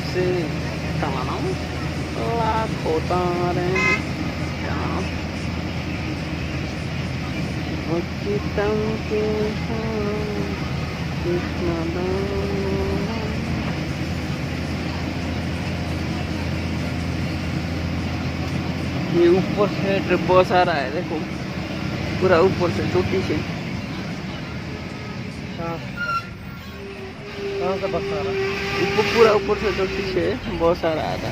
से तमाम लाखों तारे हैं क्या और कितम के हैं कितना दाम। ये ऊपर से ट्रिप बस आ रहा है, देखो पूरा ऊपर से चोटी से। कहाँ से बस आ रहा है? पूरा ऊपर से चोटी से बस आ रहा था।